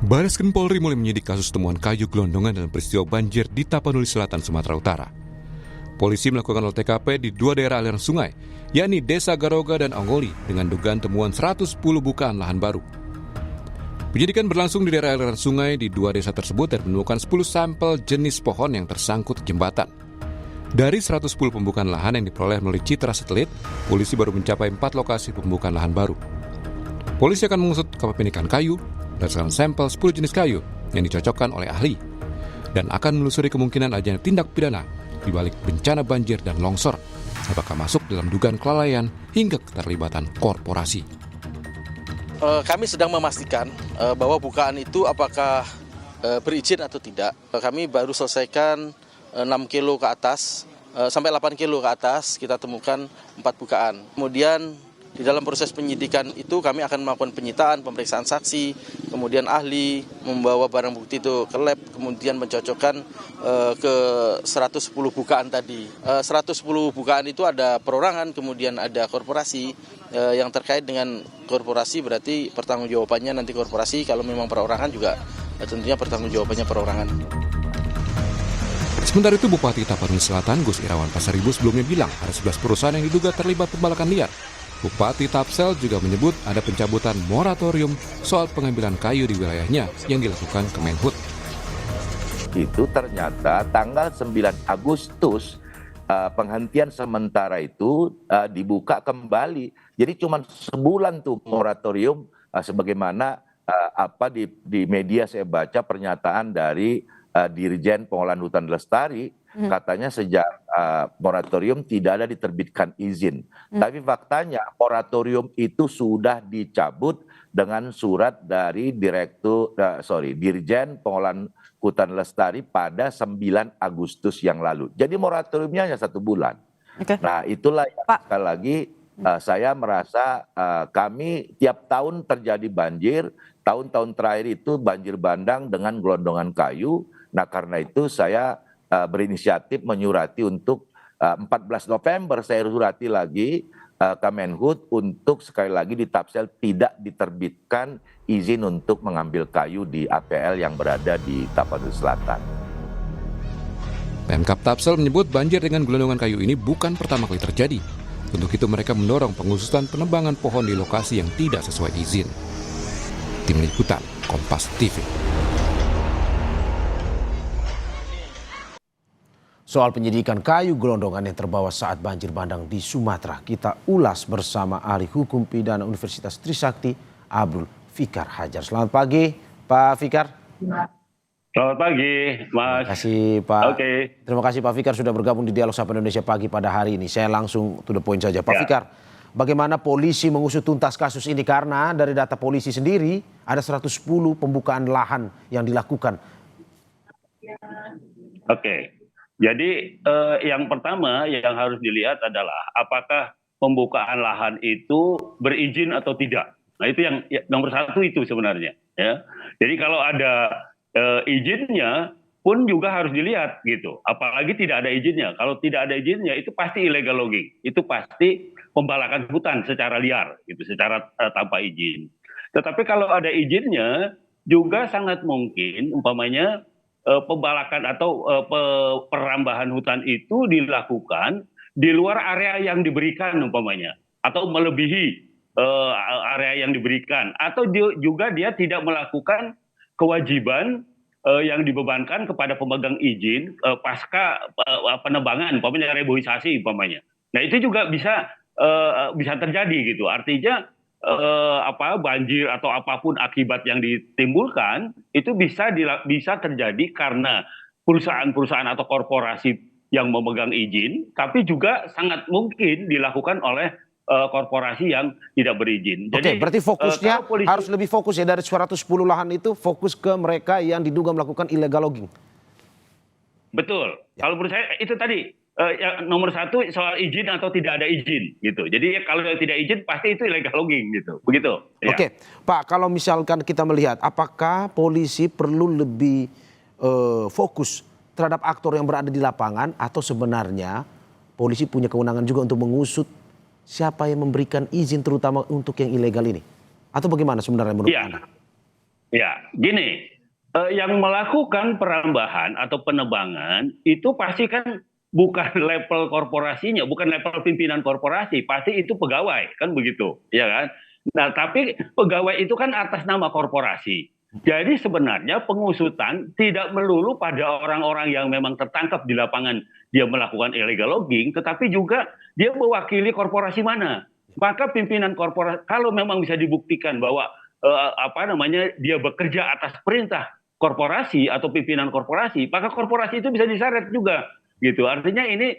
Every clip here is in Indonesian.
Bareskrim Polri mulai menyidik kasus temuan kayu gelondongan dalam peristiwa banjir di Tapanuli Selatan, Sumatera Utara. Polisi melakukan olah TKP di dua daerah aliran sungai, yakni Desa Garoga dan Ongoli, dengan dugaan temuan 110 bukaan lahan baru. Penyidikan berlangsung di daerah aliran sungai di dua desa tersebut dan menemukan 10 sampel jenis pohon yang tersangkut jembatan. Dari 110 pembukaan lahan yang diperoleh melalui citra satelit, polisi baru mencapai 4 lokasi pembukaan lahan baru. Polisi akan mengusut kepemilikan kayu berdasarkan sampel 10 jenis kayu yang dicocokkan oleh ahli dan akan menelusuri kemungkinan adanya tindak pidana di balik bencana banjir dan longsor, apakah masuk dalam dugaan kelalaian hingga keterlibatan korporasi. Kami sedang memastikan bahwa bukaan itu apakah berizin atau tidak. Kami baru selesaikan 6 kilo ke atas, sampai 8 kilo ke atas kita temukan 4 bukaan. Kemudian di dalam proses penyidikan itu kami akan melakukan penyitaan, pemeriksaan saksi, kemudian ahli membawa barang bukti itu ke lab, kemudian mencocokkan ke 110 bukaan tadi. 110 bukaan itu ada perorangan, kemudian ada korporasi. Yang terkait dengan korporasi berarti pertanggungjawabannya nanti korporasi, kalau memang perorangan juga tentunya pertanggungjawabannya perorangan. Sementara itu Bupati Tapanuli Selatan Gus Irawan Pasaribu sebelumnya bilang ada 11 perusahaan yang diduga terlibat pembalakan liar. Bupati Tapsel juga menyebut ada pencabutan moratorium soal pengambilan kayu di wilayahnya yang dilakukan Kemenhub. Itu ternyata tanggal 9 Agustus penghentian sementara itu dibuka kembali. Jadi cuma sebulan tuh moratorium, sebagaimana di media saya baca pernyataan dari Dirjen Pengolahan Hutan Lestari, katanya sejak moratorium tidak ada diterbitkan izin. Tapi faktanya moratorium itu sudah dicabut dengan surat dari Dirjen Pengolahan Hutan Lestari pada 9 Agustus yang lalu. Jadi moratoriumnya hanya 1 bulan. Okay. Nah itulah yang sekali lagi saya merasa kami tiap tahun terjadi banjir. Tahun-tahun terakhir itu banjir bandang dengan gelondongan kayu. Nah karena itu saya berinisiatif menyurati untuk 14 November saya surati lagi Kemenhub untuk sekali lagi di Tapsel tidak diterbitkan izin untuk mengambil kayu di APL yang berada di Tapanuli Selatan. Pemkab Tapsel menyebut banjir dengan gelondongan kayu ini bukan pertama kali terjadi. Untuk itu mereka mendorong pengusutan penebangan pohon di lokasi yang tidak sesuai izin. Tim Liputan Kompas TV. Soal penyidikan kayu gelondongan yang terbawa saat banjir bandang di Sumatera, kita ulas bersama ahli hukum pidana Universitas Trisakti, Abdul Fikar Hajar. Selamat pagi, Pak Fikar. Selamat pagi, Mas. Terima kasih, Pak. Oke. Terima kasih, Pak Fikar, sudah bergabung di Dialog Sapa Indonesia Pagi pada hari ini. Saya langsung to the point saja. Pak Fikar, bagaimana polisi mengusut tuntas kasus ini? Karena dari data polisi sendiri, ada 110 pembukaan lahan yang dilakukan. Oke. Jadi yang pertama yang harus dilihat adalah apakah pembukaan lahan itu berizin atau tidak. Nah itu yang nomor 1 itu sebenarnya. Ya. Jadi kalau ada izinnya pun juga harus dilihat gitu. Apalagi tidak ada izinnya. Kalau tidak ada izinnya itu pasti illegal logging. Itu pasti pembalakan hutan secara liar, gitu, secara tanpa izin. Tetapi kalau ada izinnya juga sangat mungkin umpamanya pembalakan atau perambahan hutan itu dilakukan di luar area yang diberikan umpamanya, atau melebihi area yang diberikan, atau juga dia tidak melakukan kewajiban yang dibebankan kepada pemegang izin pasca penebangan, umpamanya reboisasi umpamanya. Nah itu juga bisa terjadi gitu. Artinya banjir atau apapun akibat yang ditimbulkan itu bisa terjadi karena perusahaan-perusahaan atau korporasi yang memegang izin, tapi juga sangat mungkin dilakukan oleh korporasi yang tidak berizin. Jadi, berarti fokusnya harus lebih fokus ya, dari 110 lahan itu fokus ke mereka yang diduga melakukan illegal logging. Betul. Ya. Kalau menurut saya itu tadi yang nomor 1 soal izin atau tidak ada izin gitu. Jadi kalau tidak izin pasti itu illegal logging gitu. Begitu. Ya. Oke, Pak, kalau misalkan kita melihat apakah polisi perlu lebih fokus terhadap aktor yang berada di lapangan, atau sebenarnya polisi punya kewenangan juga untuk mengusut siapa yang memberikan izin terutama untuk yang ilegal ini? Atau bagaimana sebenarnya menurut Anda? Ya, gini, yang melakukan perambahan atau penebangan itu pasti kan bukan level korporasinya, bukan level pimpinan korporasi, pasti itu pegawai, kan begitu, ya kan? Nah, tapi pegawai itu kan atas nama korporasi. Jadi sebenarnya pengusutan tidak melulu pada orang-orang yang memang tertangkap di lapangan dia melakukan illegal logging, tetapi juga dia mewakili korporasi mana. Maka pimpinan korporasi, kalau memang bisa dibuktikan bahwa dia bekerja atas perintah korporasi atau pimpinan korporasi, maka korporasi itu bisa diseret juga, gitu. Artinya ini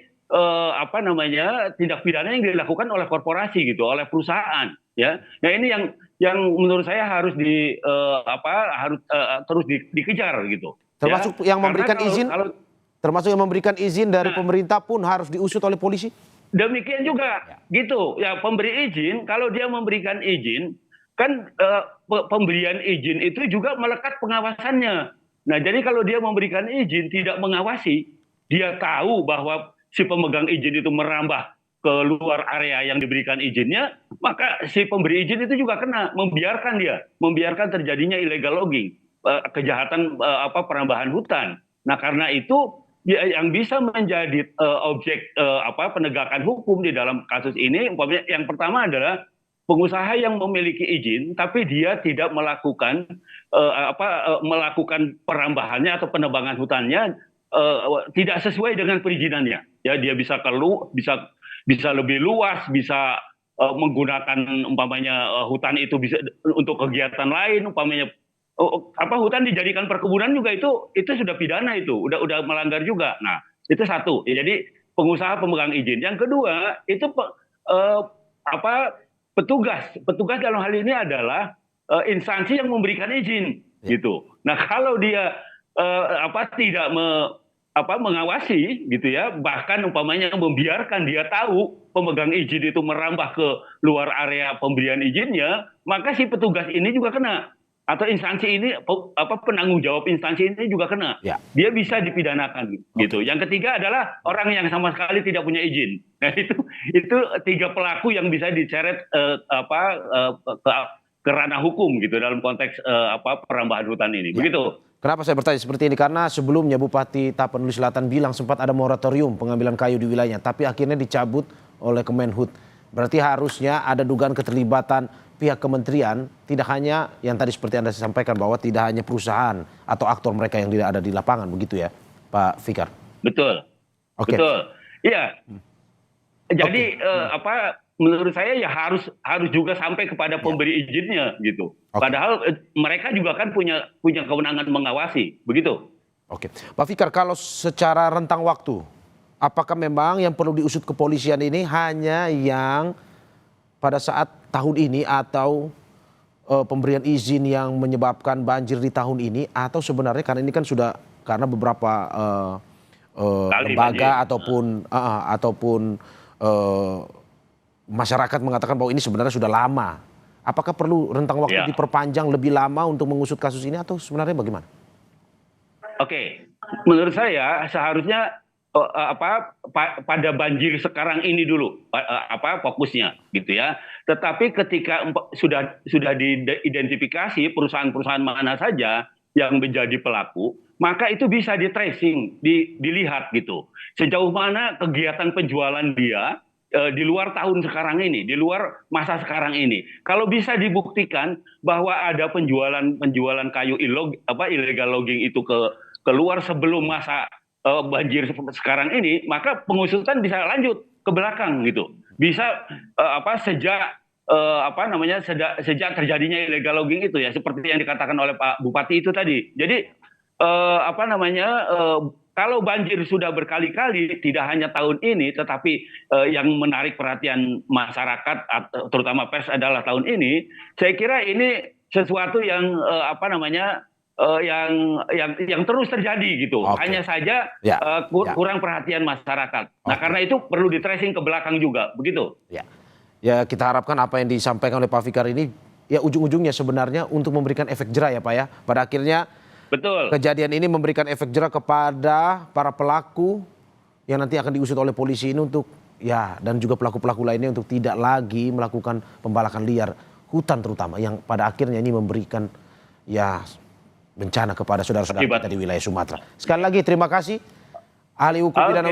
tindak pidana yang dilakukan oleh korporasi, gitu, oleh perusahaan, ya. Nah ini yang menurut saya harus terus dikejar, gitu. Termasuk Ya. yang memberikan izin, termasuk yang memberikan izin dari pemerintah pun harus diusut oleh polisi. Demikian juga, gitu. Ya, pemberi izin, kalau dia memberikan izin, kan pemberian izin itu juga melekat pengawasannya. Nah, jadi kalau dia memberikan izin tidak mengawasi, dia tahu bahwa si pemegang izin itu merambah ke luar area yang diberikan izinnya, maka si pemberi izin itu juga kena, membiarkan terjadinya illegal logging, kejahatan perambahan hutan. Nah, karena itu ya, yang bisa menjadi objek penegakan hukum di dalam kasus ini, yang pertama adalah pengusaha yang memiliki izin tapi dia tidak melakukan melakukan perambahannya atau penebangan hutannya tidak sesuai dengan perizinannya. Ya, dia bisa bisa lebih luas, bisa menggunakan umpamanya hutan itu bisa untuk kegiatan lain, umpamanya hutan dijadikan perkebunan juga itu sudah pidana, itu udah melanggar juga. Nah, itu satu. Ya, jadi pengusaha pemegang izin. Yang kedua itu petugas dalam hal ini adalah instansi yang memberikan izin, gitu. Nah, kalau dia tidak mengawasi, gitu ya, bahkan umpamanya membiarkan dia tahu pemegang izin itu merambah ke luar area pemberian izinnya, maka si petugas ini juga kena, atau instansi ini penanggung jawab instansi ini juga kena. Ya. Dia bisa dipidanakan, gitu. Yang ketiga adalah orang yang sama sekali tidak punya izin. Nah, itu tiga pelaku yang bisa diseret ke ranah hukum, gitu, dalam konteks perambahan hutan ini. Ya. Begitu. Kenapa saya bertanya seperti ini? Karena sebelumnya Bupati Tapanuli Selatan bilang sempat ada moratorium pengambilan kayu di wilayahnya, tapi akhirnya dicabut oleh Kemenhub. Berarti harusnya ada dugaan keterlibatan pihak kementerian, tidak hanya yang tadi seperti Anda sampaikan bahwa tidak hanya perusahaan atau aktor mereka yang tidak ada di lapangan, begitu ya, Pak Fikar? Betul. Okay. Betul. Iya. Jadi menurut saya ya harus juga sampai kepada pemberi izinnya, gitu. Padahal mereka juga kan punya kewenangan mengawasi, begitu. Oke. Pak Fikar, kalau secara rentang waktu, apakah memang yang perlu diusut kepolisian ini hanya yang pada saat tahun ini atau pemberian izin yang menyebabkan banjir di tahun ini, atau sebenarnya karena ini kan sudah karena beberapa lembaga ataupun masyarakat mengatakan bahwa ini sebenarnya sudah lama. Apakah perlu rentang waktu diperpanjang lebih lama untuk mengusut kasus ini atau sebenarnya bagaimana? Oke, menurut saya seharusnya pada banjir sekarang ini dulu fokusnya, gitu ya. Tetapi ketika sudah diidentifikasi perusahaan-perusahaan mana saja yang menjadi pelaku, maka itu bisa di tracing, dilihat, gitu. Sejauh mana kegiatan penjualan dia di luar tahun sekarang ini, di luar masa sekarang ini. Kalau bisa dibuktikan bahwa ada penjualan kayu illegal logging itu keluar sebelum masa banjir sekarang ini, maka pengusutan bisa lanjut ke belakang, gitu. Bisa sejak terjadinya illegal logging itu, ya, seperti yang dikatakan oleh Pak Bupati itu tadi. Jadi kalau banjir sudah berkali-kali, tidak hanya tahun ini, tetapi yang menarik perhatian masyarakat, terutama pers, adalah tahun ini. Saya kira ini sesuatu yang yang terus terjadi, gitu. Hanya saja kurang perhatian masyarakat. Nah, karena itu perlu di tracing ke belakang juga, begitu. Ya, kita harapkan apa yang disampaikan oleh Pak Fikar ini, ya ujung-ujungnya sebenarnya untuk memberikan efek jera, ya Pak, ya. Pada akhirnya betul. Kejadian ini memberikan efek jera kepada para pelaku yang nanti akan diusut oleh polisi ini untuk, ya, dan juga pelaku-pelaku lainnya untuk tidak lagi melakukan pembalakan liar hutan, terutama yang pada akhirnya ini memberikan ya bencana kepada saudara-saudara Akibat. kita di wilayah Sumatera. Sekali lagi terima kasih ahli hukum pidana